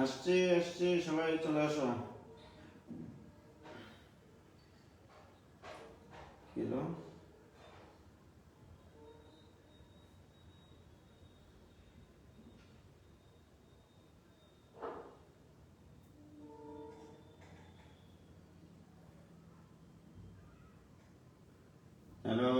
আসছি সবাই চলে আসো। হ্যালো হ্যালো,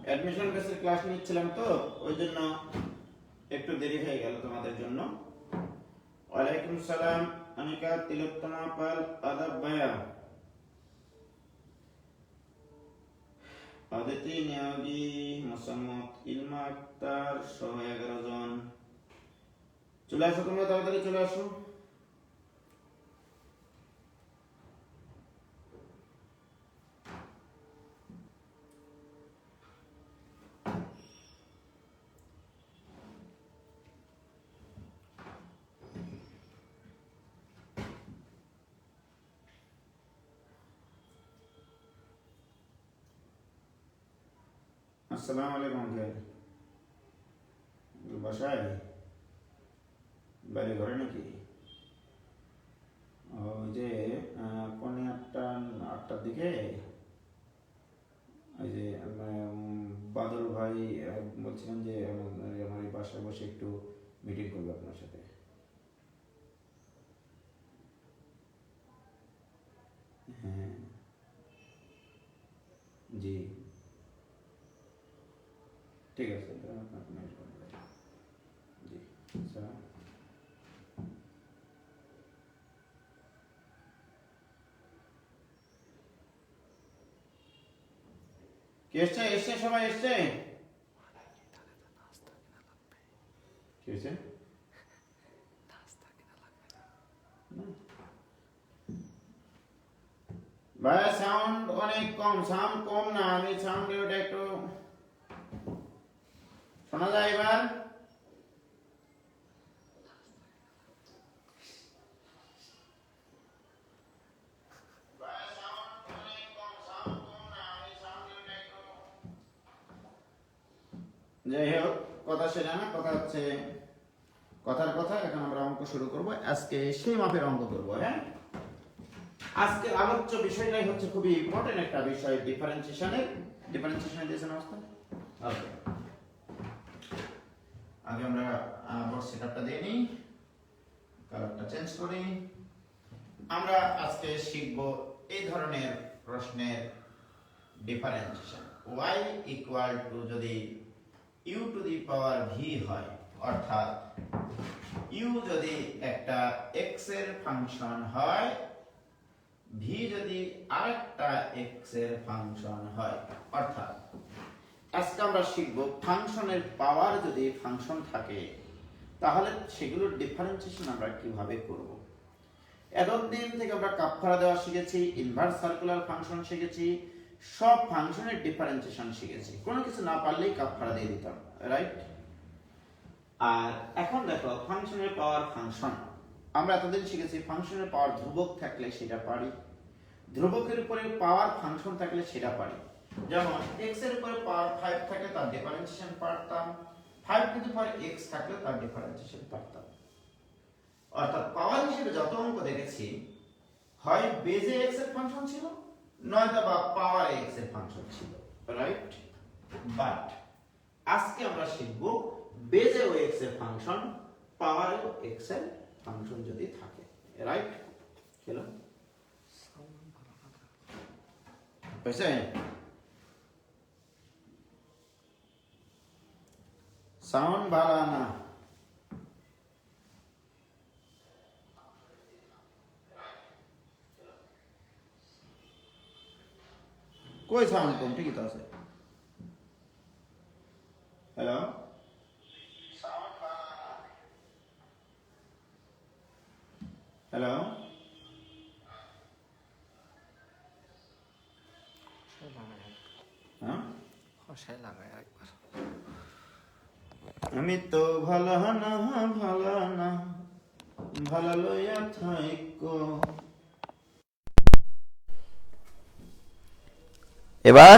অ্যাডমিশন বেসের ক্লাস নিচ্ছিলাম তো, ওই জন্য একটু দেরি হয়ে গেল তোমাদের জন্য। ওয়ালাইকুম সালাম অনিকা, তিলোত্তমা পাল, আদাব ভাইয়া, অদিতি, নিয়োগী, মোসাম্মদ, ইলমা আক্তার সহ 11 জন। চলে আসো, তোমরা তাড়াতাড়ি চলে আসো। আসসালামু আলাইকুম আঙ্কেল। বাসায়? বাইরে ঘরে নাকি? ওই যে পৌনে আটটার দিকে ওই যে বাদল ভাই বলছিলেন যে আমার এই বাসায় বসে একটু মিটিং করবে আপনার সাথে। হ্যাঁ জি, ঠিক আছে, আপনাকে মেল করবেন। জি স্যার। কে এসছে সবাই এসছে? কি হয়েছে? ভাই সাউন্ড অনেক কম, সাউন্ড কম না, আমি সাউন্ড ওটা একটু শোনা যায় এবার? যাই হোক, কথা সেটা না, কথা হচ্ছে কথার কথা। এখন আমরা অঙ্ক শুরু করব, আজকে সেই মাপের অঙ্ক করব। হ্যাঁ, আজকের আলোচ্য বিষয়টাই হচ্ছে খুবই ইম্পর্টেন্ট একটা বিষয়, ডিফারেন্সিয়েশনের। ডিফারেন্সিয়েশন দিয়েছেন অবস্থা। ওকে, আগে আমরা বোর্ড সেটআপটা দিয়ে নিই, কালারটা চেঞ্জ করি। আমরা আজকে শিখব এই ধরনের প্রশ্নের ডিফারেন্সিয়েশন। y ইকুয়াল টু যদি u two the power v হয়, অর্থাৎ u যদি একটা x এর ফাংশন হয়, v যদি আরেকটা x এর ফাংশন হয়, অর্থাৎ আজকে আমরা শিখব ফাংশনের পাওয়ার যদি ফাংশন থাকে তাহলে সেগুলোর ডিফারেন্সিয়েশন আমরা কিভাবে করব। এতদিন থেকে আমরা কাপফারা দেওয়া শিখেছি, ইনভার্স সার্কুলার ফাংশন শিখেছি, সব ফাংশনের ডিফারেন্সিয়েশন শিখেছি। কোনো কিছু না পারলেই কাপফারা দিয়ে দিতাম, রাইট? আর এখন দেখো ফাংশনের পাওয়ার ফাংশন। আমরা এতদিন শিখেছি ফাংশনের পাওয়ার ধ্রুবক থাকলে সেটা পারি, ধ্রুবকের উপরে পাওয়ার ফাংশন থাকলে সেটা পারি। যেমন x এর উপরে পাওয়ার 5 থাকলে তার ডিফারেন্সিয়েশন পারতাম, 5 টু দি পাওয়ার x থাকলে তার ডিফারেন্সিয়েশন পারতাম। অর্থাৎ পাওয়ার হিসেবে যত অঙ্ক দেখেছি, হয় বেজে x এর ফাংশন ছিল, নয়তো বা পাওয়ার x এর ফাংশন ছিল, রাইট? বাট আজকে আমরা শিখব বেজেও x এর ফাংশন, পাওয়ারেও x এর ফাংশন যদি থাকে, রাইট? হলো হয়েছে? সাউন্ড ভালো না? কই সাউন্ড কম? ঠিকই তো আছে। হ্যালো, হ্যালো, হ্যাঁ আমি তো ভালো না, ভালো না, ভালো লইয়া থাইকো। এবার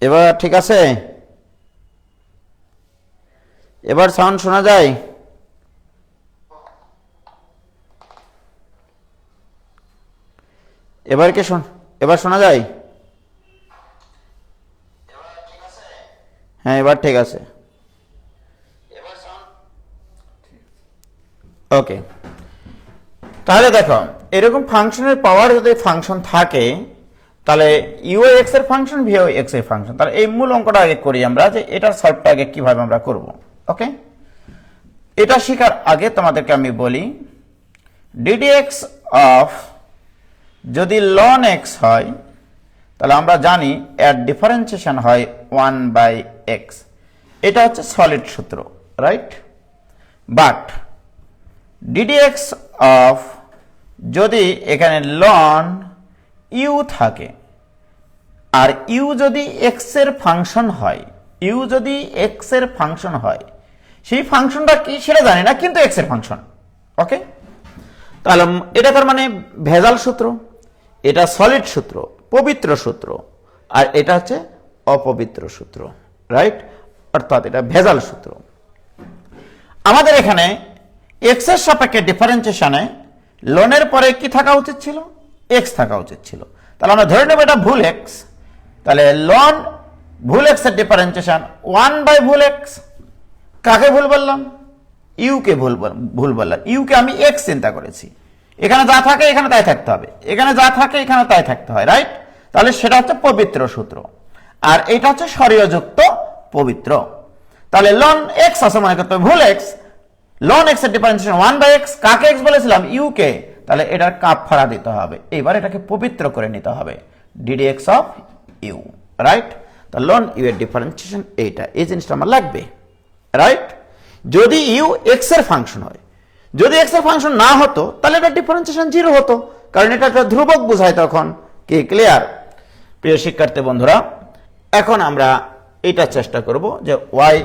এবার ঠিক আছে? এবার সাউন্ড শোনা যায়? এবার শোনা যায়? হ্যাঁ, এবার ঠিক আছে। ওকে, তাহলে দেখো এরকম ফাংশনের পাওয়ার যদি ফাংশন থাকে তাহলে ইউ এক্স এর ফাংশন ভিও এক্স এর ফাংশন, তাহলে এই মূল অঙ্কটা আগে করি আমরা, যে এটার সলভটা আগে কিভাবে আমরা করব। ওকে, এটা শেখার আগে তোমাদেরকে আমি বলি ডিডিএক্স অফ যদি লন এক্স হয় তাহলে আমরা জানি এর ডিফারেন্সিয়েশন হয় 1/x। এটা হচ্ছে সলিড সূত্র, রাইট? বাট ডিডিএক্স অফ যদি এখানে লন ইউ থাকে আর ইউ যদি এক্স এর ফাংশন হয়, ইউ যদি এক্স এর ফাংশন হয়, সেই ফাংশনটা কি সেটা জানি না, কিন্তু এক্স এর ফাংশন। ওকে, তাহলে এটা তার মানে ভেজাল সূত্র, এটা সলিড সূত্র, পবিত্র সূত্র, আর এটা হচ্ছে অপবিত্র সূত্র, রাইট? অর্থাৎ এটা ভেজাল সূত্র। আমাদের এখানে এক্স এর সাপেক্ষে ডিফারেন্সিয়েশনে লনের পরে কি থাকা উচিত ছিল? এক্স থাকা উচিত ছিল। তাহলে আমরা ধরে নেব এটা ভুল এক্স, তাহলে লন ভুল এক্স এর ডিফারেন্সিয়েশন 1/ভুল এক্স। কাকে ভুল বললাম? ইউ কে ভুল বললাম। ইউ কে আমি এক্স চিন্তা করেছি, এখানে যা থাকে এখানে তাই থাকতে হবে, এখানে যা থাকে এখানে তাই থাকতে হয়, রাইট? তাহলে সেটা হচ্ছে পবিত্র সূত্র, আর এটা হচ্ছে সরীয়যুক্ত পবিত্র। তাহলে লন এক্স আছে মনে করতে হবে ভুল এক্স, লন এক্স এর ডিফারেন্সিয়েশন 1/x। কাকে এক্স বলেছিলাম? ইউ কে। তাহলে এটার কাফারা দিতে হবে, এবার এটাকে পবিত্র করে নিতে হবে, ডিডিএক্স অফ ইউ, রাইট? তাহলে লন ইউ এর ডিফারেন্সিয়েশন এইটা, এই জিনিসটা আমার লাগবে, রাইট? যদি ইউ এক্স এর ফাংশন হয়, যদি এক্স এর ফাংশন না হতো তাহলে এটা ডিফারেন্সিয়েশন 0 হতো, কারণ এটা একটা ধ্রুবক বোঝায় তখন। কি ক্লিয়ার প্রিয় শিক্ষার্থী বন্ধুরা? এখন আমরা এটা চেষ্টা করব যে y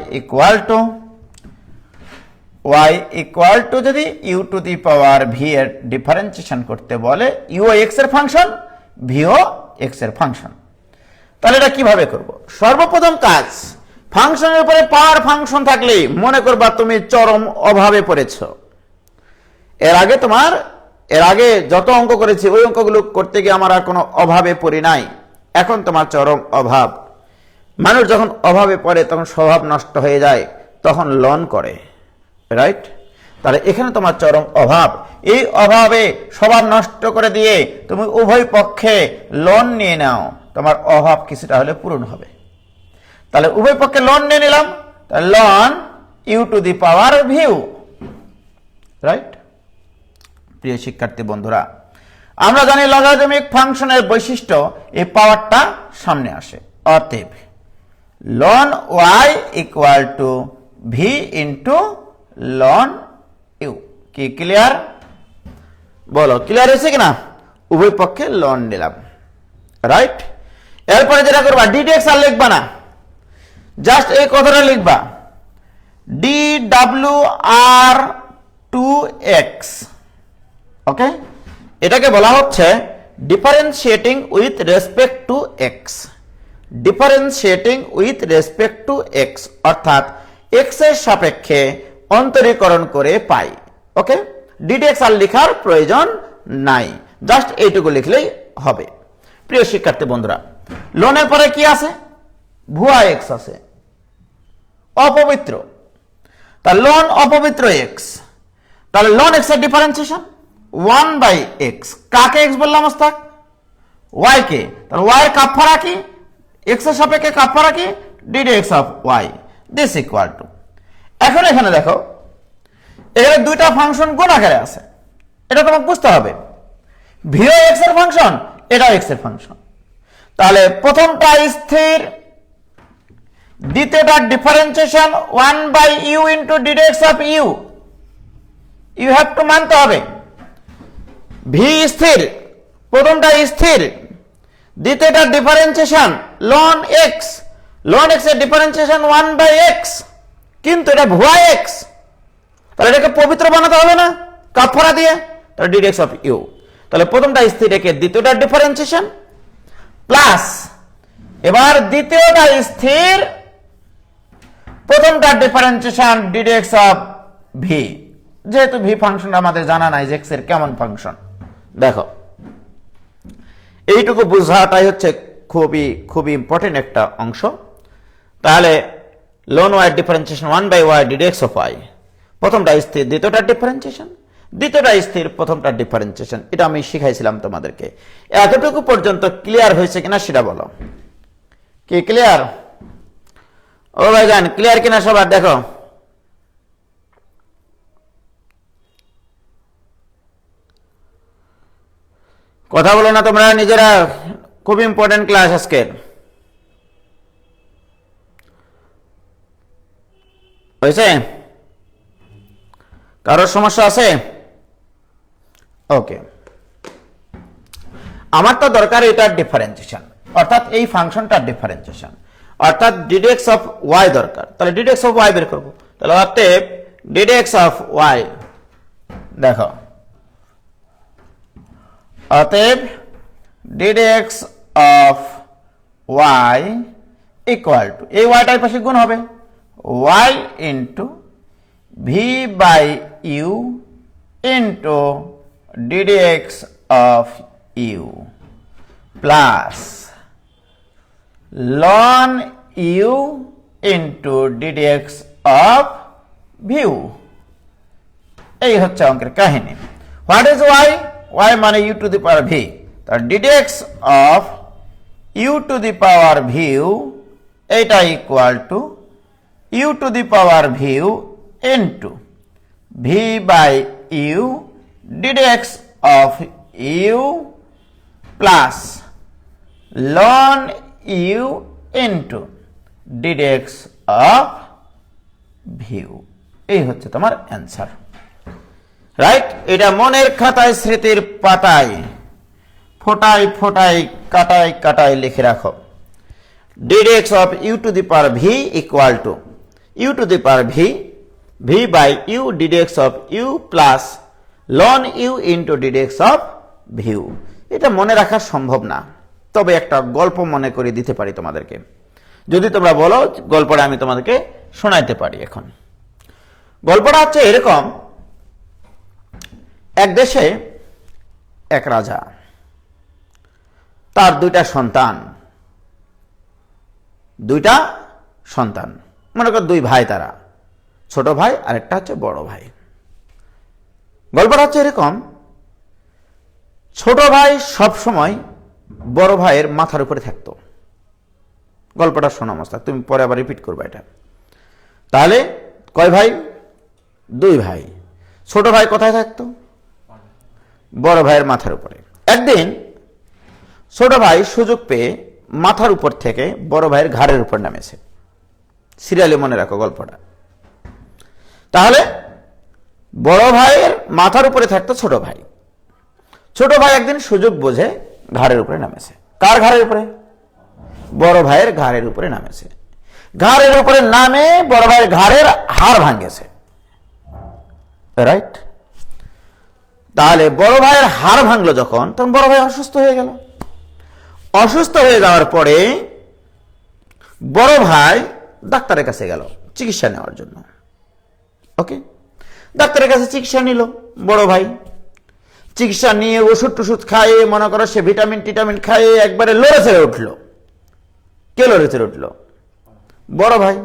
ইকুয়াল টু যদি u to the power v এর ডিফারেন্সিয়েশন করতে বলে, ইউ এক্স এর ফাংশন, ভিও এক্স এর ফাংশন, তাহলে এটা কিভাবে করব? সর্বপ্রথম কাজ, ফাংশনের উপরে পাওয়ার ফাংশন থাকলে মনে করবা তুমি চরম অভাবে পড়েছ। এর আগে যত অঙ্ক করেছি ওই অঙ্কগুলো করতে গিয়ে আমার আর কোনো অভাবে পড়ি নাই, এখন তোমার চরম অভাব। মানুষ যখন অভাবে পড়ে তখন স্বভাব নষ্ট হয়ে যায়, তখন লন করে, রাইট? তাহলে এখানে তোমার চরম অভাব, এই অভাবে স্বভাব নষ্ট করে দিয়ে তুমি উভয় পক্ষে লন নিয়ে নাও, তোমার অভাব কিছুটা হলে পূরণ হবে। তাহলে উভয় পক্ষে লন নিয়ে নিলাম, তাহলে লন u to the power v, right? প্রিয় শিক্ষার্থী বন্ধুরা, আমরা জানি লগারিদমিক ফাংশনের বৈশিষ্ট্য এই পাওয়ারটা সামনে আসে, অতএব লন y equal to v into লন ইউ। কি ক্লিয়ার? বলো ক্লিয়ার হয়েছে কিনা? উভয় পক্ষে লন নিলাম, রাইট? এরপরে যেটা করবা, ডিডিএক্স আর লিখবা না, জাস্ট এই কথাটা লিখবা, ডি ডাব্লিউ আর 2x। ওকে, এটাকে বলা হচ্ছে differentiating with respect to x, differentiating with respect to x, অর্থাৎ এক্স এর সাপেক্ষে অন্তরীকরণ করে পাই। ওকে, ডিডিএক্স আর লেখার প্রয়োজন নাই, জাস্ট এইটুকু লিখলেই হবে। প্রিয় শিক্ষার্থী বন্ধুরা, লনের পরে কি আছে? ভুয়া এক্স আছে, অপবিত্র। তাহলে লন অপবিত্র এক্স, তাহলে লন এক্স এর ডিফারেন্সিয়েশন 1/x। কাকে এক্স বললাম ওস্তাদ? ওয়াই কে। তাহলে ওয়াই এর কাফারা কি? এক্স এর সাপেক্ষে কাফারা কি? D d x of y, this equal to. এখন এখানে দেখো, এখানে দুইটা ফাংশন গুণ আকারে আছে, এটা তোমাকে বুঝতে হবে। ভিও এক্স এর ফাংশন, এটা এক্স এর ফাংশন। তাহলে প্রথমটা স্থির, দ্বিতীয়টা differentiation 1/u into d d x of u. You have to মানতে হবে ভি স্থির, প্রথমটা স্থির, দ্বিতীয়টা ডিফারেন্সিয়েশন লন এক্স, লন এক্স এর ডিফারেন্সিয়েশন 1/x, কিন্তু এটা ভুয়া এক্স, তাহলে এটাকে পবিত্র বানাতে হবে না কাফারা দিয়ে, তাহলে ডিডিএক্স অফ ইউ। তো তাহলে প্রথমটা স্থির রেখে দ্বিতীয়টা ডিফারেন্সিয়েশন প্লাস এবার দ্বিতীয়টা স্থির প্রথমটা ডিফারেন্সিয়েশন ডিডেক্স অফ ভি, যেহেতু ভি ফাংশন আমাদের জানা নাই যে এক্স এর কেমন ফাংশন। দেখো এইটুকু বোঝাটাই হচ্ছে খুবই খুবই ইম্পর্টেন্ট একটা অংশ। তাহলে ln y differentiation 1/y d dx of y, প্রথমটা স্থির দ্বিতীয়টা ডিফারেন্সিয়েশন, দ্বিতীয়টা স্থির প্রথমটা ডিফারেন্সিয়েশন। এটা আমি শিখাইছিলাম তোমাদেরকে। এতটুকু পর্যন্ত ক্লিয়ার হয়েছে কিনা সেটা বলো। কি ক্লিয়ার? ও ভাইজান ক্লিয়ার কিনা সবার? দেখো কথা বলো না তোমরা নিজেরা, খুব ইম্পর্টেন্ট ক্লাস আজকের। হয়েছে? কারোর সমস্যা আছে? ওকে, আমার তো দরকার এটার ডিফারেন্সিয়েশন, অর্থাৎ এই ফাংশনটার ডিফারেন্সিয়েশন, অর্থাৎ ডিডেক্স অফ ওয়াই দরকার। তাহলে ডিডেক্স অফ ওয়াই বের করবো। তাহলে অতএব ডিডেক্স অফ ওয়াই, দেখো অতএব d dx of y equal to, এই ওয়াইটার পাশে গুণ হবে y into v by u into d dx of u plus ln u into d dx of v. এই হচ্ছে অঙ্কের কাহিনী। What is y? ওয়াই মানে u to the power v. তার d dx of u to the power v এটা equal to u to the power v into v by u d dx of u plus ln u into d dx of v. এই হচ্ছে তোমার answer, right? এটা মনের খাতায় স্মৃতির পাতায় ফোটায় ফোটায় কাটায় কাটায় লিখে রাখো। D dx of u to the power v equal to u to the power v, v by u d dx of u plus ln u into d dx of v. এটা মনে রাখা সম্ভব না, তবে একটা গল্প মনে করে দিতে পারি তোমাদেরকে। যদি তোমরা বলো গল্পটা আমি তোমাদেরকে শোনাইতে পারি। এখন গল্পটা হচ্ছে এরকম, এক দেশে এক রাজা, তার দুইটা সন্তান, মনে কর দুই ভাই, তারা ছোট ভাই আর একটা হচ্ছে বড় ভাই। গল্পটা হচ্ছে এরকম, ছোট ভাই সব সময় বড় ভাইয়ের মাথার উপরে থাকতো। গল্পটা শোনা অবস্থা, তুমি পরে আবার রিপিট করবে এটা। তাহলে কয় ভাই? দুই ভাই। ছোট ভাই কোথায় থাকতো? বড় ভাইয়ের মাথার উপরে। একদিন ছোট ভাই সুযোগ পেয়ে মাথার উপর থেকে বড় ভাইয়ের ঘাড়ের উপর নামেছে। সিরিয়ালে মনে রাখো গল্পটা। তাহলে বড় ভাইয়ের মাথার উপরে থাকতো ছোট ভাই। ছোট ভাই একদিন সুযোগ বুঝে ঘাড়ের উপরে নামেছে। কার ঘাড়ের উপরে? বড় ভাইয়ের ঘাড়ের উপরে নামেছে। ঘাড়ের উপরে নামে বড় ভাইয়ের ঘাড়ের হাড় ভাঙেছে, রাইট? তাহলে বড় ভাইয়ের হাড় ভাঙলো যখন, তখন বড় ভাই অসুস্থ হয়ে গেল। অসুস্থ হয়ে যাওয়ার পরে বড় ভাই ডাক্তারের কাছে গেল চিকিৎসা নেওয়ার জন্য। ওকে, ডাক্তারের কাছে চিকিৎসা নিল বড় ভাই। চিকিৎসা নিয়ে ওষুধ টষুধ খাইয়ে, মনে করো সে ভিটামিন টিটামিন খাইয়ে একবারে লড়ে ছেড়ে উঠলো। কে লড়ে ছেড়ে উঠলো? বড় ভাই।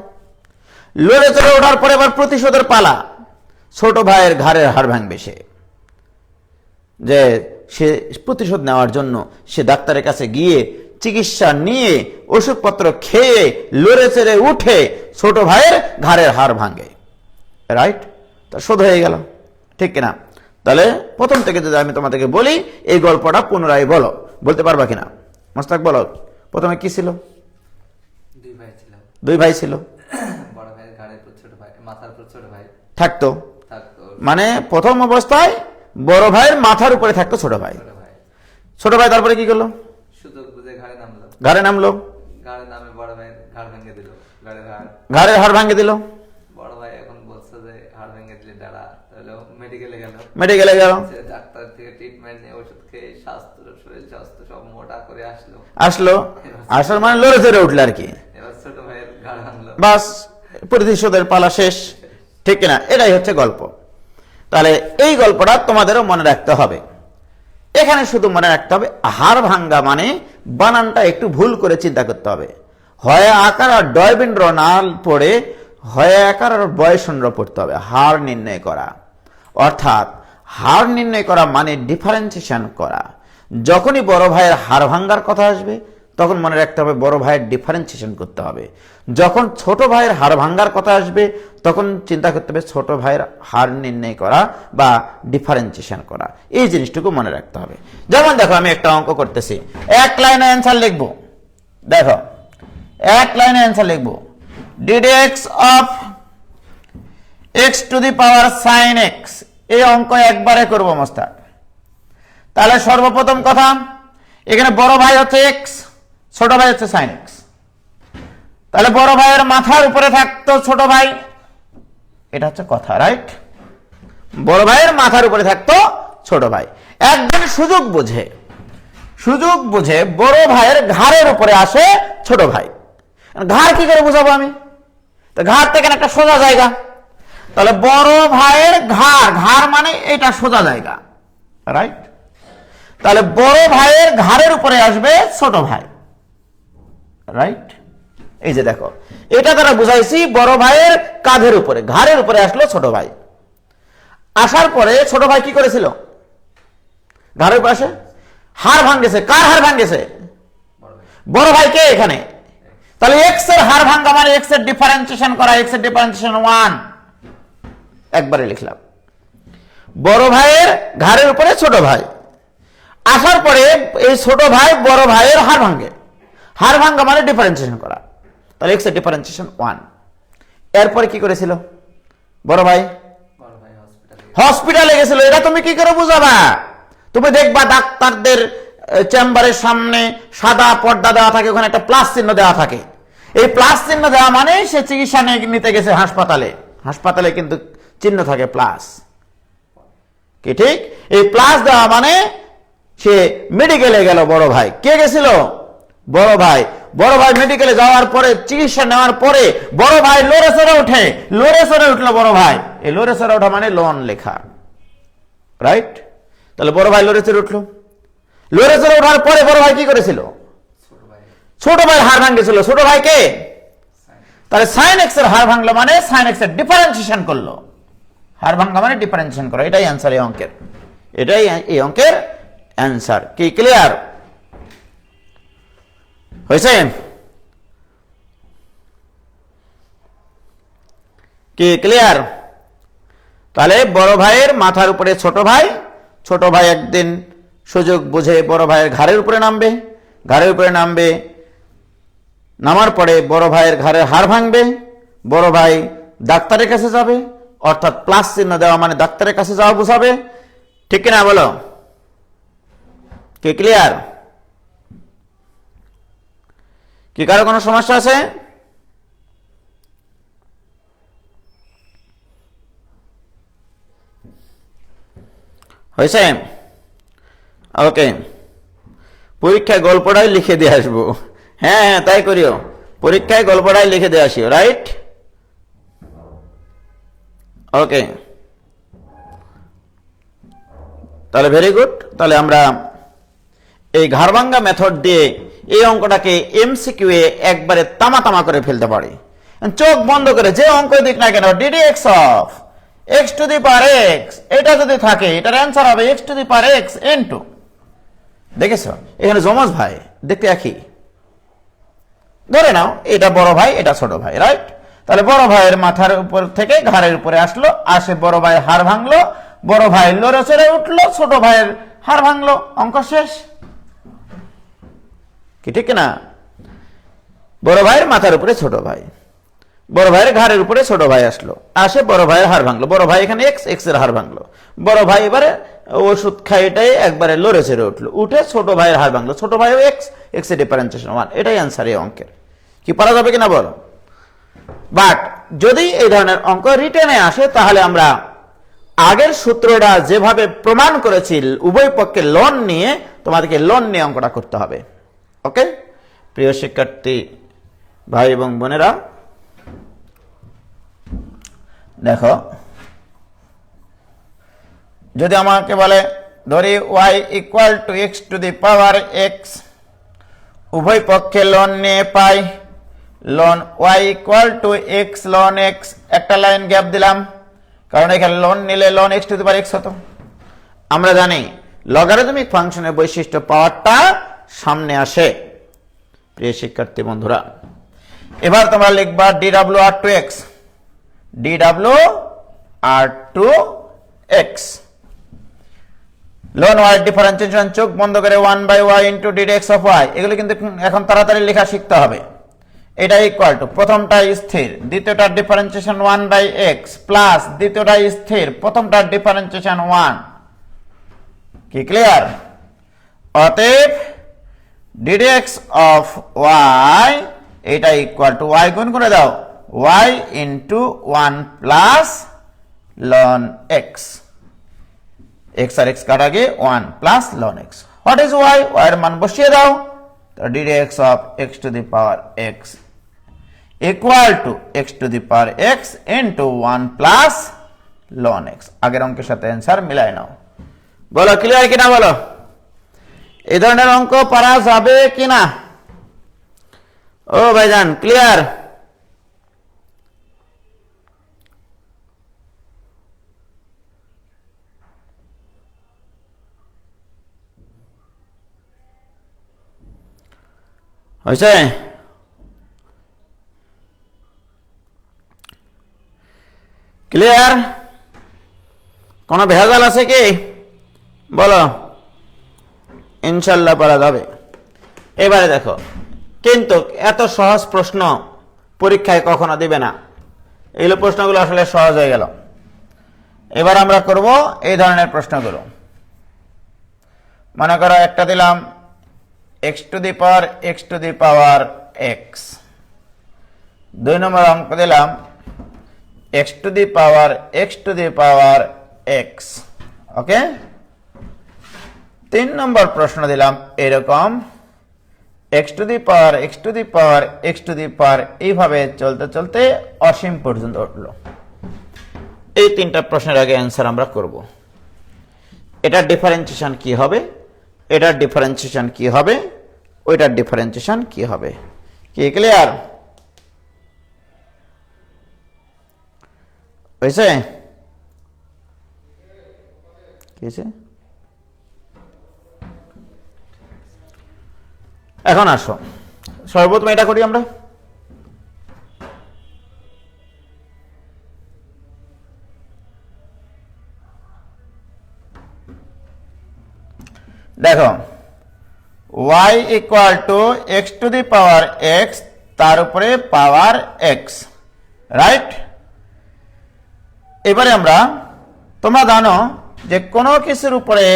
লড়ে ছেড়ে ওঠার পরে এবার প্রতিশোধের পালা। ছোট ভাইয়ের ঘাড়ের হাড় ভাঙবে সে, যে সে প্রতিশোধ নেওয়ার জন্য সে ডাক্তারের কাছে গিয়ে চিকিৎসা নিয়ে ওষুধপত্র খেয়ে লড়ে চেড়ে উঠে ছোট ভাইয়ের ঘাড়ের হাড় ভাঙে, রাইট? তা শোধ হয়ে গেল, ঠিক কিনা? তাহলে প্রথম থেকে যদি আমি তোমাদেরকে বলি, এই গল্পটা পুনরায় বলো, বলতে পারবা কিনা? মোস্তাক বলো, প্রথমে কি ছিল? দুই ভাই ছিল। বড় ভাইয়ের ঘাড়ের উপর ছোট ভাই, মাথার উপর ছোট ভাই থাকতো। মানে প্রথম অবস্থায় বড় ভাইয়ের মাথার উপরে থাকতো ছোট ভাই। ছোট ভাই তারপরে কি করলো? সুযোগ বুঝে ঘাড়ে নামলো। ঘাড়ে নামলো, ঘাড়ে নামে বড় ভাইয়ের ঘাড় ভেঙে দিল। ঘাড়ের হাড় ভাঙে দিল। বড় ভাই এখন বলছে যে হাড় ভেঙে দিলে দাঁড়া, তাহলে মেডিকেলে গেল। মেডিকেলে গেল, সে ডাক্তার থেকে ট্রিটমেন্ট নিয়ে ওষুধ খেয়ে শরীর স্বাস্থ্য সব মোটা করে আসলো আসার মানে লড়ে চড়ে উঠলো আর কি। এবার ছোট ভাইয়ের ঘাড় ভাঙলো। বাস, প্রতিশোধের পালা শেষ, ঠিক কিনা? এটাই হচ্ছে গল্প। তাহলে এই গল্পটা তোমাদেরও মনে রাখতে হবে। এখানে শুধু মনে রাখতে হবে হাড় ভাঙ্গা মানে বানানটা একটু ভুল করে চিন্তা করতে হবে। হয় আকার আর ডয়বিন্দ্র না পড়ে হয় আকার আর বয়সন্দ্র পড়তে হবে। হাড় নির্ণয় করা, অর্থাৎ হাড় নির্ণয় করা মানে ডিফারেন্সিয়েশন করা। যখনই বড় ভাইয়ের হাড় ভাঙ্গার কথা আসবে তখন মনে রাখতে হবে বড় ভাইয়ের ডিফারেন্সিয়েশন করতে হবে। যখন ছোট ভাইয়ের হাড় ভাঙ্গার কথা আসবে তখন চিন্তা করতে হবে ছোট ভাইয়ের হাড় নির্ণয় করা বা ডিফারেন্সিয়েশন করা। এই জিনিসটুকু মনে রাখতে হবে। যেমন দেখো, আমি একটা অঙ্ক করতেছি, এক লাইনে অ্যান্সার লিখবো। দেখো, এক লাইনে অ্যান্সার লিখবো, d dx of x to the power sine x. এই অঙ্ক একবারে করবো মোস্তাক। তাহলে সর্বপ্রথম কথা, এখানে বড় ভাই হচ্ছে এক্স, ছোট ভাই হচ্ছে সাইন এক্স। তাহলে বড় ভাইয়ের মাথার উপরে থাকতো ছোট ভাই, এটা হচ্ছে কথা, রাইট? বড় ভাইয়ের মাথার উপরে থাকতো ছোট ভাই। একজন সুযোগ বুঝে বড় ভাইয়ের ঘাড়ের উপরে আসে ছোট ভাই। ঘাড় কি করে বুঝাবো আমি? তো ঘাড় থেকে একটা সোজা জায়গা, তাহলে বড় ভাইয়ের ঘাড় মানে এটা সোজা জায়গা, রাইট? তাহলে বড় ভাইয়ের ঘাড়ের উপরে আসবে ছোট ভাই, রাইট? এই যে দেখো, এটা দ্বারা বুঝাইছি বড় ভাইয়ের কাঁধের উপরে, ঘাড়ের উপরে আসলো ছোট ভাই। আসার পরে ছোট ভাই কি করেছিল? ঘাড়ের উপরে আসে হাড় ভাঙ্গেছে। কার হাড় ভাঙ্গেছে? বড় ভাই। কে এখানে? তাহলে এক্স এর হাড় ভাঙ্গা মানে এক্স এর ডিফারেন্সিয়েশন করা, এক্স এর ডিফারেন্সিয়েশন 1 একবারে লিখলাম। বড় ভাইয়ের ঘাড়ের উপরে ছোট ভাই আসার পরে এই ছোট ভাই বড় ভাইয়ের হাড় ভাঙ্গে। হাড় ভাঙ্গা মানে ডিফারেন্সিয়েশন করা, তাহলে এক্স এর ডিফারেন্সিয়েশন 1। এরপরে কি করেছিল বড় ভাই? হসপিটালে গেছিল। এটা তুমি কি করে বুঝাবা? তুমি দেখবা ডাক্তারদের চেম্বারের সামনে সাদা পর্দা দেওয়া থাকে, ওখানে একটা প্লাস চিহ্ন দেওয়া থাকে। এই প্লাস চিহ্ন দেওয়া মানে সে চিকিৎসা নিতে গেছে হাসপাতালে। হাসপাতালে কিন্তু চিহ্ন থাকে প্লাস, কি ঠিক? এই প্লাস দেওয়া মানে সে মেডিকেলে গেল। বড় ভাই কে গেছিল? বড় ভাই। বড় ভাই মেডিকেলে যাওয়ার পরে চিকিৎসা নেওয়ার পরে বড় ভাই লড়ে চড়ে উঠলো বড় ভাই। এই লড়ে চড়ে ওঠা মানে লোন লেখা, রাইট? তাহলে বড় ভাই লড়ে চড়ে উঠলো। লড়ে চড়ে ওঠার পরে বড় ভাই কি করেছিল? ছোট ভাই হাড় ভাঙ্গেছিল। ছোট ভাই কে? তাহলে সাইন এক্স এর হাড় ভাঙলো মানে সাইন এক্স এর ডিফারেন্সিয়েশন করলো। হাড় ভাঙ্গা মানে ডিফারেন্সিয়েশন করো, এটাই অ্যান্সার এই অঙ্কের। এটাই এই অঙ্কের অ্যান্সার। কি ক্লিয়ার হয়েছে? কি ক্লিয়ার? তাহলে বড় ভাইয়ের মাথার উপরে ছোট ভাই, ছোট ভাই একদিন সুযোগ বুঝে বড় ভাইয়ের ঘাড়ের উপরে নামবে। ঘাড়ের উপরে নামবে, নামার পরে বড় ভাইয়ের ঘাড়ের হাড় ভাঙবে। বড় ভাই ডাক্তারের কাছে যাবে, অর্থাৎ প্লাস চিহ্ন দেওয়া মানে ডাক্তারের কাছে যাওয়া বোঝাবে, ঠিক কিনা বলো? কি ক্লিয়ার? কি কারো কোনো সমস্যা আছে? হয়েছে? ওকে, পরীক্ষায় গল্পটাই লিখে দিয়ে আসবো। হ্যাঁ, তাই করিও, পরীক্ষায় গল্পটাই লিখে দিয়ে আসিও, রাইট? ওকে, তাহলে ভেরি গুড। তাহলে আমরা এই ঘাড়ভাঙ্গা মেথড দিয়ে এই অঙ্কটাকে এমসিকিউ এ একবারে তামা করে ফেলতে পারি। চোখ বন্ধ করে যে অঙ্ক দিক না কেন, d dx of x to the power x, এটা যদি থাকে এটার অ্যান্সার হবে x to the power x into. দেখেছো এখানে যমজ ভাই, দেখতে একই। ধরে নাও এটা বড় ভাই, এটা ছোট ভাই, রাইট? তাহলে বড় ভাইয়ের মাথার উপর থেকে ঘাড়ের উপরে আসলো, আসে বড় ভাইয়ের হাড় ভাঙলো, বড় ভাই লড়ে চড়ে উঠলো, ছোট ভাইয়ের হাড় ভাঙলো, অঙ্ক শেষ। কি ঠিক না? বড় ভাইয়ের মাথার উপরে ছোট ভাই, বড় ভাইয়ের ঘাড়ের উপরে ছোট ভাই আসলো, আসে বড় ভাইয়ের হাড় ভাঙলো। বড় ভাই এখানে এক্স, এক্স এর হাড় ভাঙলো। বড় ভাই এবারে ওষুধ খাইটাই একবারে লড়ে চড়ে উঠলো, উঠে ছোট ভাইয়ের হাড় ভাঙলো। ছোট ভাইও এক্স, এক্স এর ডিফারেন্সিয়েশন 1, এটাই অ্যান্সার এই অঙ্কের। কি পারা যাবে কিনা বলো? বাট যদি এই ধরনের অঙ্ক রিটেনে আসে তাহলে আমরা আগের সূত্রটা যেভাবে প্রমাণ করেছি উভয় পক্ষে লন নিয়ে, তোমাদেরকে লন নিয়ে অঙ্কটা করতে হবে। ওকে প্রিয় শিক্ষার্থী ভাই এবং বোনেরা, দেখো যদি আমাকে বলে ধরি y equal to x to the power x, উভয় পক্ষে লন নিয়ে পাই ln y equal to x loan x, একটা লাইন গ্যাপ দিলাম কারণ এখানে লন নিলে ln x to the power x হতো। আমরা জানি লগারিদমিক ফাংশনের বৈশিষ্ট্য পাওয়ারটা সামনে আসে। প্রিয় শিক্ষার্থী বন্ধুরা, এবার তোমরা লিখবা dw r2x, dw r2x লন y ডিফারেন্সিয়েশন চোখ বন্ধ করে 1/y into ddx of y, এগুলো কিন্তু এখন তাড়াতাড়ি লেখা শিখতে হবে। এটা ইকুয়াল টু প্রথমটা স্থির, দ্বিতীয়টার ডিফারেন্সিয়েশন 1/x প্লাস দ্বিতীয়টা স্থির, প্রথমটার ডিফারেন্সিয়েশন 1। কি ক্লিয়ার? অতএব ddx অফ y এটা ইকুয়াল টু y গুণ করে দাও y ইন্টু 1 প্লাস লন x, x আর x কাটা গিয়ে 1 প্লাস লন x। What is y? y এর মান বসিয়ে দাও, তো ddx of x to the power x equal to x to the power x into 1 plus লন x। আগের অঙ্কের সাথে অ্যান্সার মিলাই নাও। বলো ক্লিয়ার কিনা বলো? এই ধরনের অঙ্ক পারা যাবে কিনা? ও ভাইজান ক্লিয়ার? হয়েছে? ক্লিয়ার? কোনো ভেজাল আছে কি? বলো। ইনশাল্লাহ পারা যাবে। এবারে দেখো, কিন্তু এত সহজ প্রশ্ন পরীক্ষায় কখনো দিবে না। এগুলো প্রশ্নগুলো আসলে সহজ হয়ে গেল। এবার আমরা করব এই ধরনের প্রশ্নগুলো। মনে করো একটা দিলাম x to the power x to the power x, 2 number অঙ্ক দিলাম x to the power x to the power x। Okay, 3 number প্রশ্ন দিলাম এরকম x to the power x to the power x to the power, এইভাবে চলতে চলতে অসীম পর্যন্ত উঠলো। এই 3টা প্রশ্নের আগে অ্যান্সার আমরা করব। এটার ডিফারেন্সিয়েশন কি হবে, এটার ডিফারেন্সিয়েশন কি হবে, ওইটার ডিফারেন্সিয়েশন কি হবে। কি ক্লিয়ার? হয়েছে? কি হয়েছে? এখন আসো সর্বপ্রথম এটা করি আমরা। দেখো y equal to x to the power x, তার উপরে পাওয়ার x, রাইট? এবারে আমরা, তোমরা জানো যে কোনো কিছুর উপরে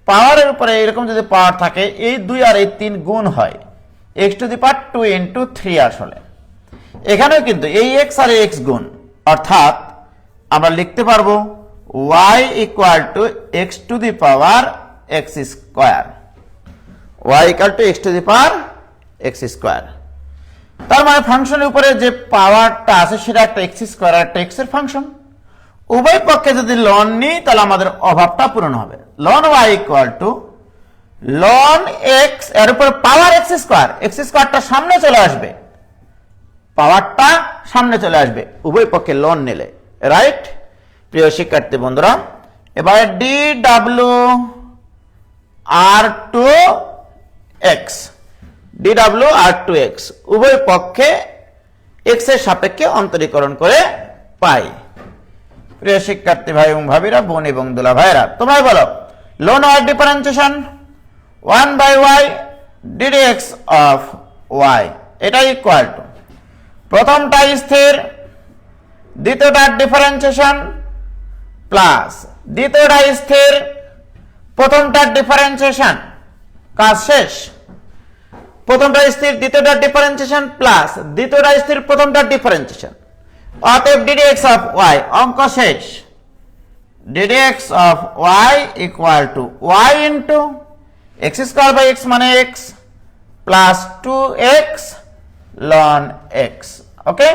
পাওয়ারের উপরে এরকম যদি পাওয়ার থাকে, এই 2 আর এই 3 গুণ হয় x to the power 2 into 3 আসলে। এখানেও কিন্তু এই x আর এই x গুণ, অর্থাৎ আমরা লিখতে পারবো y equal to x to the power x square, y equal to x to the power x square. তার মানে ফাংশনের উপরে যে পাওয়ারটা আছে সেটা একটা x স্কোয়ার আর একটা x এর ফাংশন। উভয় পক্ষে যদি লন নিই তাহলে আমাদের অভাবটা পূরণ হবে। লন y ইকুয়াল টু লন x এর উপর পাওয়ার x স্কোয়ারটা সামনে চলে আসবে, পাওয়ারটা সামনে চলে আসবে উভয় পক্ষে লন নিলে, রাইট? প্রিয় শিক্ষার্থী বন্ধুরা, এবারে dw r2x, dw r2x উভয় পক্ষে x এর সাপেক্ষে অন্তরীকরণ করে পাই। প্রিয় শিক্ষার্থী ভাই এবং ভাবিরা, বোন এবং দুলা ভাইরা, তোমরা বলো লন y differentiation 1/y ddx of y, এটা ইকুয়াল টু প্রথমটা স্থির, দ্বিতীয়টার ডিফারেন্সিয়েশন প্লাস দ্বিতীয়টা স্থির, প্রথমটার ডিফারেন্সিয়েশন। কাজ শেষ। প্রথমটা স্থির, দ্বিতীয়টার ডিফারেন্সিয়েশন প্লাস দ্বিতীয়টা স্থির, প্রথমটার ডিফারেন্সিয়েশন। অতএব ddx অফ y, অঙ্ক শেষ। ddx of y equal to y into x square by x মানে x plus 2x ln x। ওকে,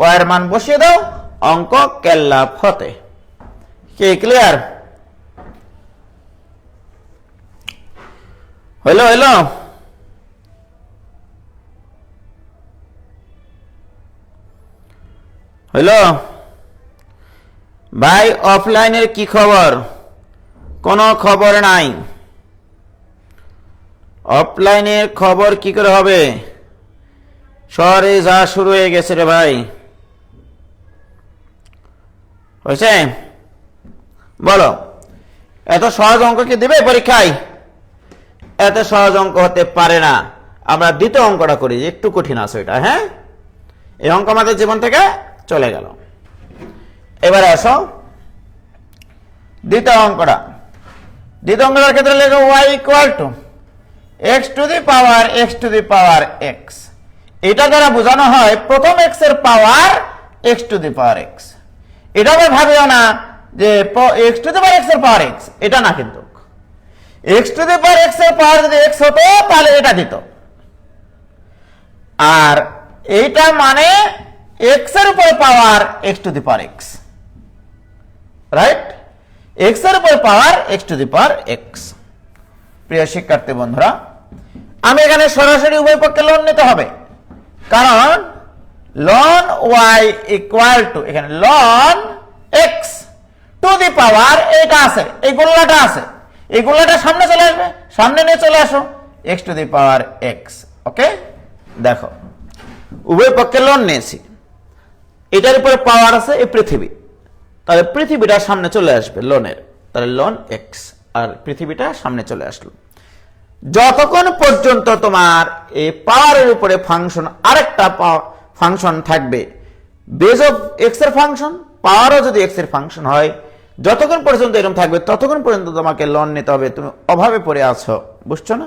y এর মান বসিয়ে দাও, অঙ্ক কেল্লা ফতে। কি ক্লিয়ার? হইল হইল? হইল ভাই? অফলাইনের কি খবর? কোনো খবর নাই। অফলাইনের খবর কি করে হবে? শহরে যা শুরু হয়ে গেছে রে ভাই। হয়েছে? বলো, এত সহজ অঙ্ক কি দিবে পরীক্ষায়? এত সহজ অঙ্ক হতে পারে না। আমরা দ্বিতীয় অঙ্কটা করি, একটু কঠিন আছে এটা। হ্যাঁ, এই অঙ্ক আমাদের জীবন থেকে চলে গেল। এবারে আসো দ্বিতীয় অঙ্কটা। দ্বিতীয় অঙ্কটার ক্ষেত্রে লেখো y equal to x to the power x to the power x। এটা দ্বারা বোঝানো হয় প্রথম x এর পাওয়ার x to the power x। এটা আবার ভাবিও না যে x to the power x এর পাওয়ার x, এটা না, কিন্তু x to the power x এর পাওয়ার যদি x হতো তাহলে এটা দিত। আর এইটা মানে x এর উপরে পাওয়ার x to the power x, right? x এর উপরে পাওয়ার x to the power x। প্রিয় শিক্ষার্থী বন্ধুরা, আমি এখানে সরাসরি উভয় পক্ষে লন নিতে হবে, কারণ লন y ইকুয়াল টু এখানে লন x টু দি পাওয়ার এটা আছে, এই গোল্লাটা আছে, এই গোল্লাটা সামনে চলে আসবে, সামনে নিয়ে চলে আসো x to the power x। ওকে, দেখো উভয় পক্ষে লন নিয়েছি, এটার উপরে পাওয়ার আছে এই পৃথিবী, তাহলে পৃথিবীটা সামনে চলে আসবে লনের, তাহলে লন x, আর পৃথিবীটা সামনে চলে আসলো। যতক্ষণ পর্যন্ত তোমার এই পাওয়ারের উপরে ফাংশন আরেকটা ফাংশন থাকবে, বেজ অফ x এর ফাংশন, পাওয়ারও যদি x এর ফাংশন হয়, যতক্ষণ পর্যন্ত এরকম থাকবে ততক্ষণ পর্যন্ত তোমাকে লন নিতে হবে। তুমি অভাবে পড়ে আছো, বুঝছো না?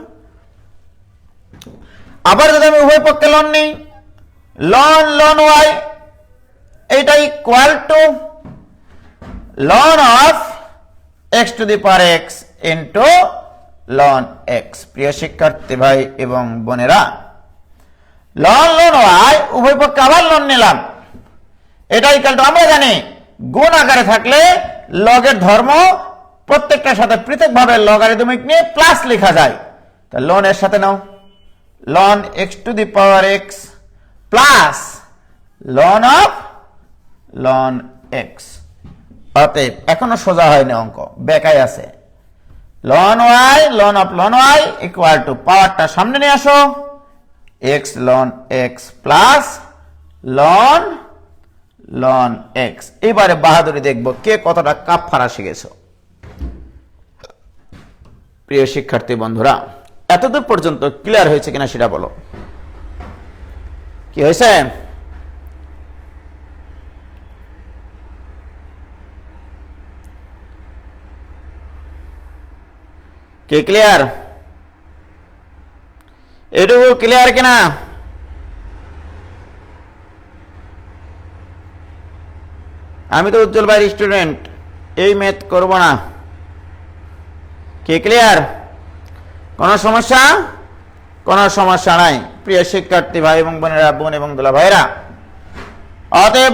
আবার যদি আমি উভয় পক্ষে লন নিই, লন লন y এটা ইকুয়াল টু লন of x to the power x into লন x। প্রিয় শিক্ষার্থী ভাই এবং বোনেরা, লন লন y উভয় পক্ষে আবার লন নিলাম, এটা ইকুয়াল টু, আমরা জানি গুণ আকারে থাকলে লগের ধর্ম প্রত্যেকটার সাথে পৃথকভাবে লগারিদমিক নিয়ে প্লাস লেখা যায়। তা লন এর সাথে নাও, ln x to the power x plus ln of ln x। অতএব এখনো সোজা হয়নি অঙ্ক, বেকায় আছে। Ln y ln of ln y equal to পাওয়ারটা সামনে নিয়ে আসো x loan x plus ln ln x। এবারে বাহাদুরি দেখবো কে কতটা কাপ ফারা শিখেছো। প্রিয় শিক্ষার্থী বন্ধুরা, এতদূর পর্যন্ত ক্লিয়ার হয়েছে কিনা সেটা বলো। কি হয়েছে? কে ক্লিয়ার? এটুকু ক্লিয়ার কিনা? আমি তো উজ্জ্বল ভাইয়ের স্টুডেন্ট, এই ম্যাথ করব না। কে ক্লিয়ার? কোনো সমস্যা? কোনো সমস্যা নাই প্রিয় শিক্ষার্থী ভাই এবং বোনেরা, বোন এবং দোলা ভাইরা। অতএব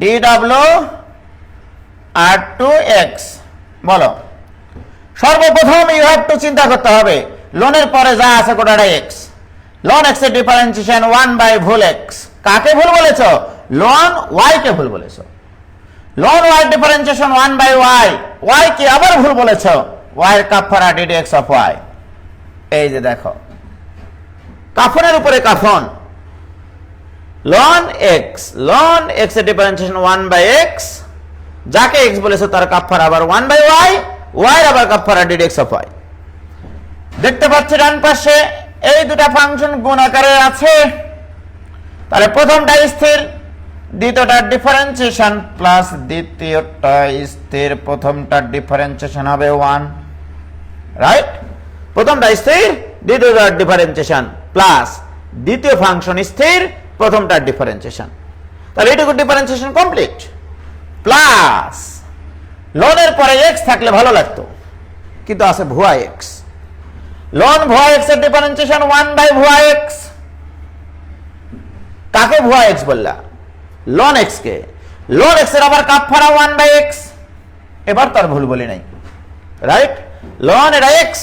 dw r2x বলো। সর্বপ্রথম ইউ হ্যাভ টু চিন্তা করতে হবে লোনের পরে যা আছে গোটাটা x। লন x এর ডিফারেন্সিয়েশন 1 বাই ভুল x। কাকে ভুল বলেছো? লন y কে ভুল বলেছো। লন y differentiation 1 by y, y কে আবার ভুল বলেছো, y এর কাফারা ddx অফ y। এই যে দেখো, কাফনের উপরে কাফন। লন x এর ডিফারেন্সিয়েশন 1 বাই x, যাকে x বলেছো তার কাফারা আবার 1 বাই y, y এর আবার কাফারা ddx অফ y। দেখতে পাচ্ছি ডান পাশে এই দুটা ফাংশন গুণ আকারে আছে, তাহলে প্রথমটা স্থির, দ্বিতীয়টার ডিফারেন্সিয়েশন প্লাস দ্বিতীয়টা স্থির, প্রথমটার ডিফারেন্সিয়েশন হবে 1, রাইট? প্রথমটা স্থির, দ্বিতীয়টার ডিফারেন্সিয়েশন প্লাস দ্বিতীয় ফাংশন স্থির, প্রথমটার ডিফারেন্সিয়েশন। তাহলে এটুকু ডিফারেন্সিয়েশন কমপ্লিট। প্লাস লনের পরে এক্স থাকলে ভালো লাগতো, কিন্তু আছে ভুয়া এক্স। লন ভুয়া এক্স এর ডিফারেন্সিয়েশন 1/ভুয়া এক্স। কাকে ভুয়া এক্স বললা? লন এক্স কে। লন এক্স এর আবার কাপফারা 1/x। এবার তার ভুল বলি নাই, রাইট? লন এটা এক্স,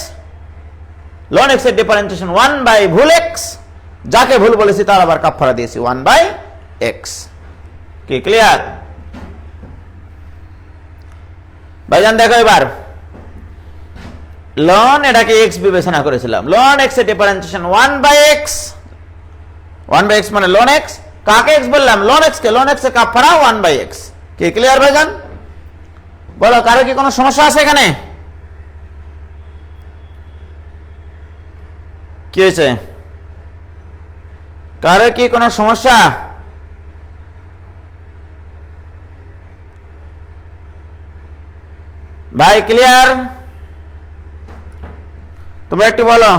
লন এক্স এর ডিফারেন্সিয়েশন 1/ভুল এক্স। যাকে ভুল বলেছি তার আবার কাপফারা দিয়েছি 1/x। কি ক্লিয়ার? ভাইজান দেখো এবার, লন এটাকে এক্স বিবেচনা করেছিলাম। লন এক্স এর ডিফারেন্সিয়েশন 1/x। 1/x মানে লন এক্স। কাকে এক্স বললাম? লন এক্স কে। লন এক্স এর কাপফারা 1/x। কি ক্লিয়ার ভাইজান? বলো, কারো কি কোনো সমস্যা আছে এখানে? কি হয়েছে? কারো কি কোনো সমস্যা? ভাই ক্লিয়ার? তোমরা একটু বলো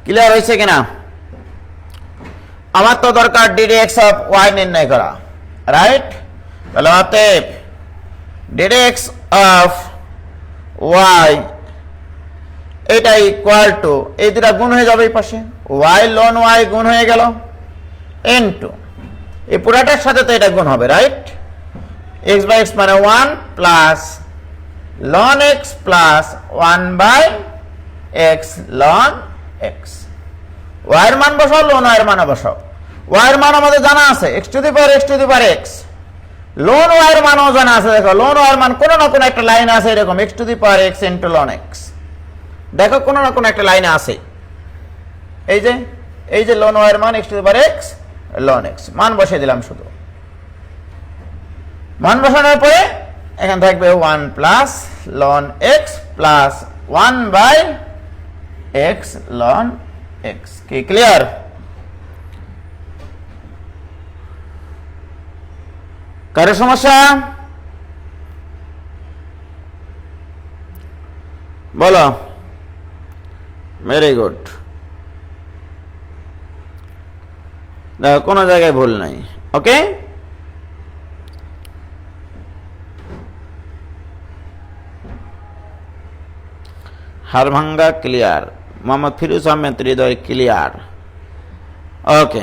ক্লিয়ার হয়েছে কিনা। আমার তো দরকার ddx অফ y নির্ণয় করা, রাইট? তাহলে অতএব ddx অফ y এটা ইকুয়াল টু, এই দুটা গুণ হয়ে যাবে এই পাশে, y লন y গুণ হয়ে গেল ইনটু এই পুরাটার সাথে তো এটা গুণ হবে, রাইট? x/x মানে 1 প্লাস লন x প্লাস 1/x লন x। y এর মান বসাও, লন y এর মান বসাও। y এর মান আমাদের জানা আছে x to the power x। লন y এর মানও জানা আছে। দেখো লন y এর মান কোনো না কোনো একটা লাইন আছে এরকম x to the power x into লন x। দেখো কোনো না কোনো একটা লাইনে আছে। এই যে লন y এর মান x to the power x loan x। মান বসিয়ে দিলাম শুধু। মান বসানোর পরে এখানে থাকবে 1 প্লাস লন x প্লাস 1/x লন x। কি ক্লিয়ার? কারো সমস্যা? বলো। Very good. দেখো কোনো জায়গায় ভুল নাই। ওকে, হারভাঙ্গা clear. Mohammad Firoz Ahmed Hriday clear. Okay,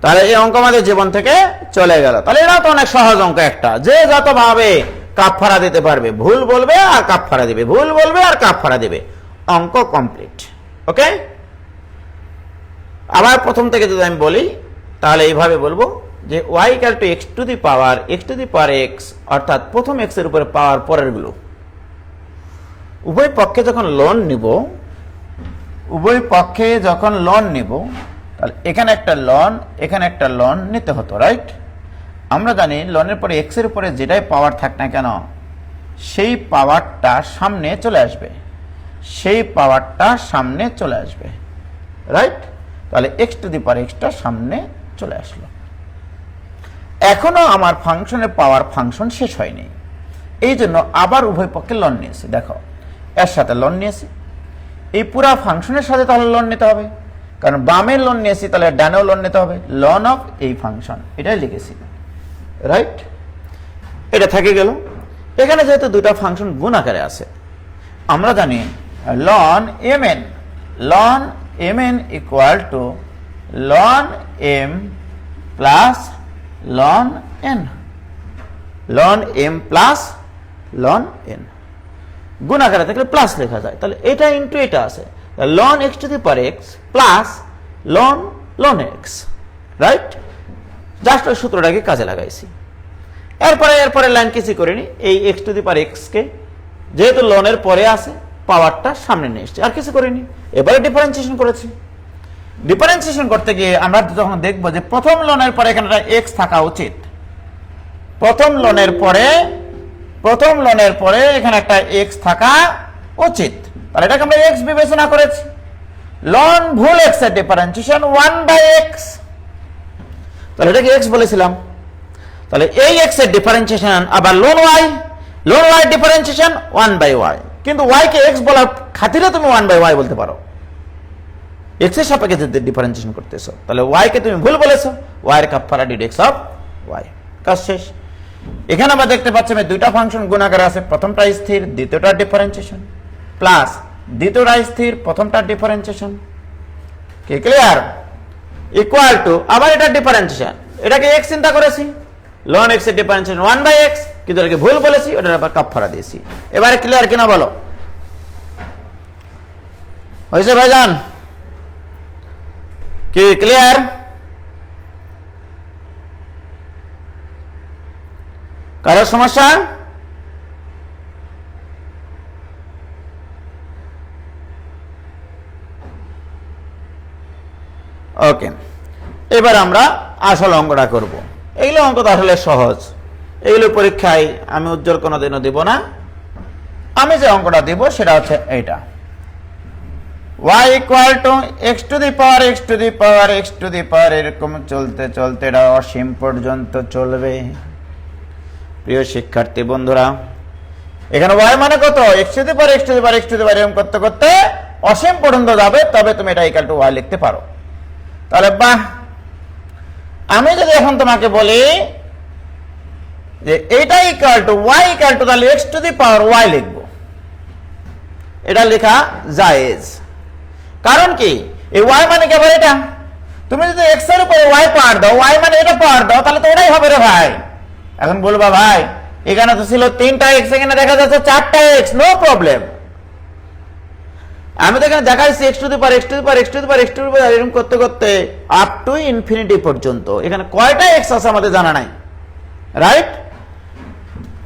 তাহলে এই অঙ্ক আমাদের জীবন থেকে চলে গেল। তাহলে এটা তো অনেক সহজ অঙ্ক একটা, যে যত ভাবে কাপফারা দিতে পারবে, ভুল বলবে আর কাপফারা দিবে, ভুল বলবে আর কাপফারা দিবে, অঙ্ক কমপ্লিট। ওকে, আবার প্রথম থেকে যদি আমি বলি তাহলে এইভাবে বলবো যে y equal to x to the power x, অর্থাৎ প্রথম x এর উপরে পাওয়ার পরের গুলো। উভয় পক্ষে যখন লোন নিব তাহলে এখানে একটা লোন নিতে হতো, রাইট? আমরা জানি লোনের পরে x এর উপরে যেটাই পাওয়ার থাক না কেন সেই পাওয়ারটা সামনে চলে আসবে, রাইট? তাহলে x to the power x টা সামনে চলে আসলো। এখনো আমার ফাংশনের পাওয়ার ফাংশন শেষ হয়নি, এই জন্য আবার উভয় পক্ষে লোন নিয়েছি। দেখো, এর সাথে লোন নিয়েছি, এই পুরা ফাংশনের সাথে তাহলে লোন নিতে হবে, কারণ বামে লোন নিয়েছি তাহলে ডানেও লোন নিতে হবে। লন অফ এই ফাংশন, এটাই লিখেছি, রাইট? এটা থেকে গেল। এখানে যেহেতু দুটা ফাংশন গুণ আকারে আছে, আমরা জানি লন mn ইকুয়াল টু লন m প্লাস লন n। লন m প্লাস লন n গুণ আকারে থাকলে প্লাস লেখা যায়, তাহলে এটা ইন্টু এটা আছে, লন x to the power x plus লন x, রাইট? জাস্ট ওই সূত্রটাকে কাজে লাগাইছি। এরপরে লাইন কিছু করিনি, এই x to the power x কে যেহেতু লনের পরে আছে পাওয়ারটা সামনে নিয়ে এসেছি, আর কিছু করিনি। এবারে ডিফারেন্সিয়েশন করেছি। ডিফারেন্সিয়েশন করতে গিয়ে আমরা যখন দেখবো যে প্রথম লনের পরে এখানে x থাকা উচিত, প্রথম লোনের পরে এখানে একটা x থাকা উচিত, তাহলে এটাকে আমরা x বিবেচনা করেছি। লন ভুল x এর ডিফারেন্সিয়েশন 1/x, তাহলে এটাকে x বলেছিলাম। তাহলে এই x এর ডিফারেন্সিয়েশন আবার লন y ডিফারেন্সিয়েশন 1/y, কিন্তু y কে x বলার খাতিরে তুমি 1/y বলতে পারো, এক্স এর সাপেক্ষে যদি ডিফারেন্সিয়েশন করতেছো তাহলে ওয়াই কে তুমি ভুল বলেছো, ওয়াই এর কাফফারা ডিডেক্স অফ ওয়াই। কাজ শেষ। এখানে আমরা দেখতে পাচ্ছি দুইটা ফাংশন গুণাকারে আছে, প্রথমটা স্থির, দ্বিতীয়টা ডিফারেন্সিয়েশন, প্লাস দ্বিতীয়টা স্থির, প্রথমটা ডিফারেন্সিয়েশন। কি ক্লিয়ার? ইকুয়াল টু আবার এটা ডিফারেন্সিয়েশন, এটাকে এক্স চিন্তা করেছি, লন এক্স এর ডিফারেন্সিয়েশন 1/x, কিন্তু এটাকে ভুল বলেছি, ওটার আবার কাফফারা দিয়েছি। এবারে ক্লিয়ার কিনা বলো? হয়েছে ভাইজান? কি ক্লিয়ার? কারোর সমস্যা? ওকে, এবার আমরা আসল অঙ্কটা করব। এগুলো অঙ্ক তো আসলে সহজ, এগুলো পরীক্ষায় আমি উজ্জ্বল কোনোদিনও দিব না। আমি যে অঙ্কটা দিব সেটা হচ্ছে এইটা, y equal to x to the power x to the power x to the power, এরকম চলতে চলতে এটা অসীম পর্যন্ত চলবে। প্রিয় শিক্ষার্থী বন্ধুরা, এখানে y মানে কত? x to the power x to the power x to the power, এরকম করতে করতে অসীম পর্যন্ত যাবে, তবে তুমি এটা ইকুয়াল টু y লিখতে পারো। তাহলে বাহ, আমি যদি এখন তোমাকে বলি যে এটা equal to y equal two, তাহলে x to the power y লিখবো, এটা লেখা জায়েজ। কারণ কি? এই y মানে কি? আবার এটা তুমি যদি x এর উপরে y পাওয়ার দাও, y মানে এটা পাওয়ার দাও, তাহলে তো ওটাই হবে রে ভাই। এখন বলবা ভাই এখানে তো ছিল 3টা x, এখানে দেখা যাচ্ছে 4টা x, নো প্রবলেম। আমি তো এখানে দেখাইছি x to the power x to the power x to the power x to the power, এরকম করতে করতে আপ টু ইনফিনিটি পর্যন্ত। এখানে কয়টা x আছে আমাদের জানা নাই, রাইট?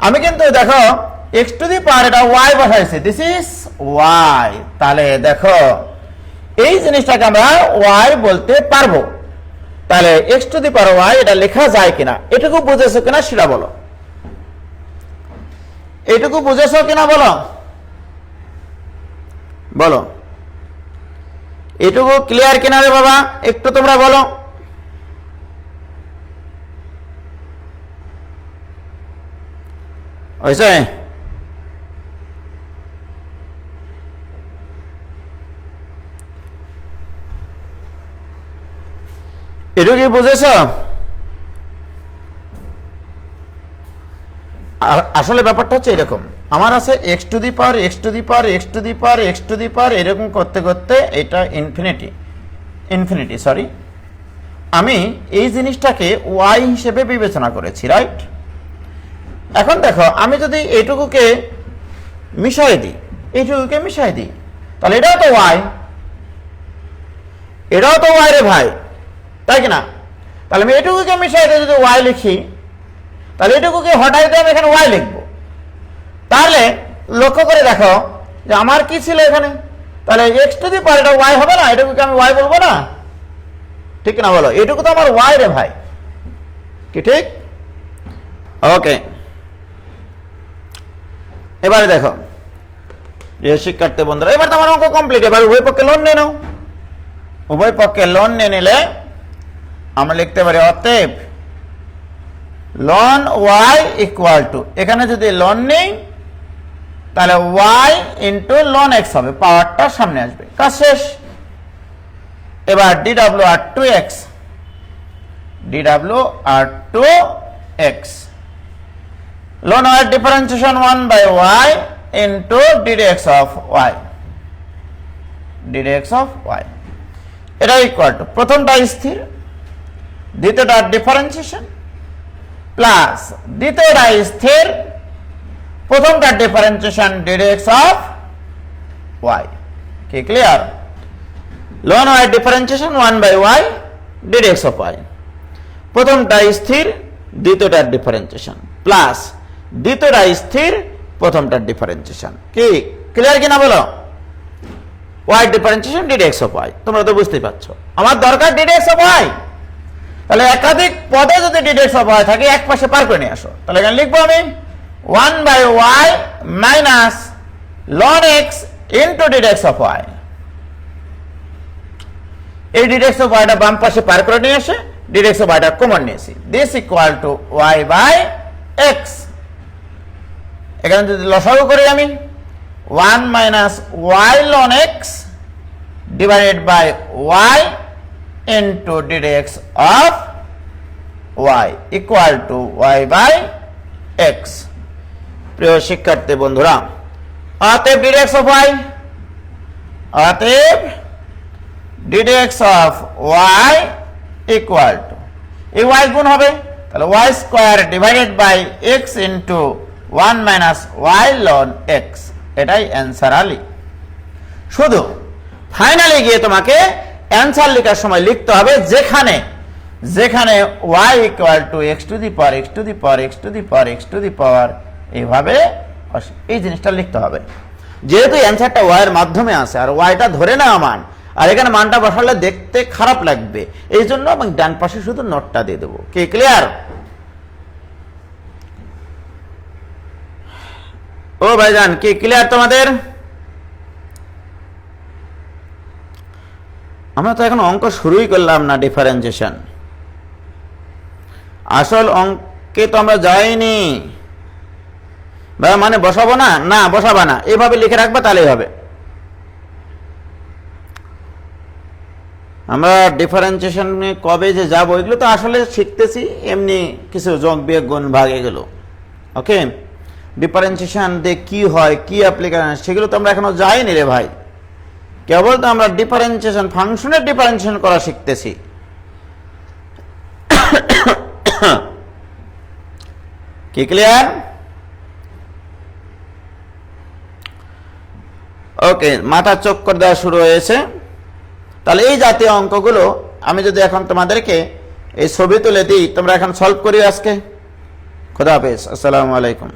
আমি কিন্তু দেখো x টু দি পাওয়ার এটা y বসাইছি, দিস ইজ y। তাহলে দেখো এই জিনিসটাকে আমরা y বলতে পারবো। তাহলে x to the power y এটা লেখা যায় কিনা, এটুকু বুঝেছো কিনা সেটা বলো। এটুকু বুঝেছো কিনা বলো, বলো এটুকু ক্লিয়ার কিনা রে বাবা, একটু তোমরা বলো। হয়েছে? এটুকু কি বুঝেছ? আসলে ব্যাপারটা হচ্ছে এরকম, আমার আছে x to the power x to the power x to the power x to the power, এরকম করতে করতে এটা ইনফিনিটি সরি, আমি এই জিনিসটাকে y হিসেবে বিবেচনা করেছি, রাইট? এখন দেখো আমি যদি এইটুকুকে মিশাই দিই, এইটুকুকে মিশাই দিই, তাহলে এটাও তো y, এটাও তো y রে ভাই, তাই কিনা? তাহলে আমি এটুকুকে মিশাই দিয়ে যদি y লিখি, তাহলে এটুকুকে হটাই দিয়ে আমি এখানে y লিখবো। তাহলে লক্ষ্য করে দেখো যে আমার কি ছিল এখানে, তাহলে x টু দি পাওয়ার এটা y হবে না, এটুকুকে আমি y বলবো না, ঠিক না বলো? এটুকু তো আমার y রে ভাই, কি ঠিক? ওকে, এবারে দেখো যে শিক্ষার্থী বন্ধুরা, এবার তো আমার অঙ্ক কমপ্লিট। এবার উভয় পক্ষে লোন নিয়ে নাও। উভয় পক্ষে লোন নিয়ে নিলে আমরা লিখতে পারি অতএব লন y ইকুয়াল টু, এখানে যদি লোন নেই তাহলে y ইন্টু লন x হবে, পাওয়ারটা সামনে আসবে, কাজ শেষ। এবার dw/2x, dw/2x, ln y differentiation 1/y into ddx of y, ddx of y, এটা ইকুয়াল টু প্রথমটা স্থির, দ্বিতীয়টা ডিফারেন্সিয়েশন, প্লাস দ্বিতীয়টা স্থির, প্রথমটা ডিফারেন্সিয়েশন ddx of y। কি clear? ln y differentiation 1/y ddx of y, প্রথমটা স্থির, দ্বিতীয়টার ডিফারেন্সিয়েশন, প্লাস দ্বিতীয়টা স্থির, প্রথমটার ডিফারেন্সিয়েশন। কি ক্লিয়ার কিনা বলো? y differentiation ddx of y, তোমরা তো বুঝতেই পারছো আমার দরকার ddx of y। তাহলে একাধিক পদে যদি ddx of y থাকে, এক পাশে পার করে নিয়ে আসো। তাহলে এখানে লিখবো আমি 1/y minus ln x into ddx of y। এই ddx of y টা বাম পাশে পার করে নিয়ে আসে, ddx of y টা কমন নিয়েছি, this equal to y by x। এখানে যদি লসাগু করি আমি 1 minus y ln x divided by y into ddx of y equal to y by x। প্রিয় শিক্ষার্থী বন্ধুরা, অতএব ddx of y, অতএব ddx of y equal to এই y গুণ হবে, তাহলে y square divided by x into 1 minus y ln x, এটাই অ্যান্সার আলি। শুধু ফাইনালি গিয়ে তোমাকে অ্যান্সার লেখার সময় লিখতে হবে যেখানে যেখানে y equal to x to the power x to the power x to the power x to the power এইভাবে এই জিনিসটা লিখতে হবে। যেহেতু অ্যান্সারটা y এর মাধ্যমে আছে আর yটা ধরে নেওয়া মান, আর এখানে মানটা বসালে দেখতে খারাপ লাগবে, এই জন্য আমি ডান পাশে শুধু নোটটা দিয়ে দেবো। কি ক্লিয়ার? ও ভাইজান কি ক্লিয়ার তোমাদের? আমরা তো এখন অঙ্ক শুরুই করলাম না, ডিফারেন্সিয়েশন আসল অঙ্কে তো আমরা যাইনি। মানে বসাবো না, না বসাবা না, এভাবে লিখে রাখবা তাহলেই হবে। আমরা ডিফারেন্সিয়েশন কবে যে যাবো এগুলো তো আসলে শিখতেছি, এমনি কিছু যোগ বিয়োগ গুণ ভাগ এগুলো। ওকে, ডিফারেন্সিয়েশন দিয়ে কি হয়, কি অ্যাপ্লিকেশন, সেগুলো তো আমরা এখনো যাইনি রে ভাই। কেবল তো আমরা ডিফারেন্সিয়েশন, ফাংশনের ডিফারেন্সিয়েশন করা শিখতেছি। কি ক্লিয়ার? ওকে, মাথা চোখ করে দেওয়া শুরু হয়েছে। তাহলে এই জাতীয় অঙ্কগুলো আমি যদি এখন তোমাদেরকে এই ছবি তুলে দিই, তোমরা এখন সলভ করি আজকে। খোদা হাফেজ, আসসালামু আলাইকুম।